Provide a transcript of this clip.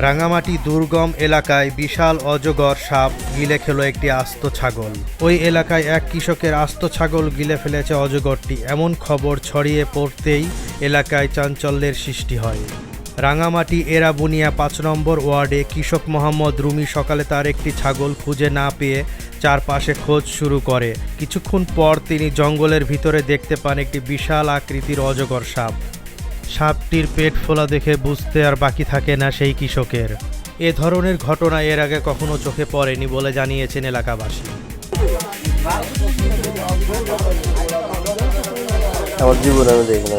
রাঙামাটি দুর্গম এলাকায় বিশাল অজগর সাপ গিলে খেলো একটি আস্ত ছাগল। ওই এলাকায় এক কৃষকের আস্ত ছাগল গিলে ফেলেছে অজগরটি, এমন খবর ছড়িয়ে পড়তেই এলাকায় চাঞ্চল্যের সৃষ্টি হয়। রাঙামাটি এরাবুনিয়া ৫ নম্বর ওয়ার্ডে কৃষক মোহাম্মদ রুমি সকালে তার একটি ছাগল খুঁজে না পেয়ে চারপাশে খোঁজ শুরু করে। কিছুক্ষণ পর তিনি জঙ্গলের ভিতরে দেখতে পান একটি বিশাল আকৃতির অজগর সাপ। সাপটির পেট ফোলা দেখে বুঝতে আর বাকি থাকে না সেই কৃষকের। এ ধরনের ঘটনা এর আগে কখনো চোখে পড়েনি বলে জানিয়েছেন এলাকাবাসী। আমার জীবনে আমি দেখি না।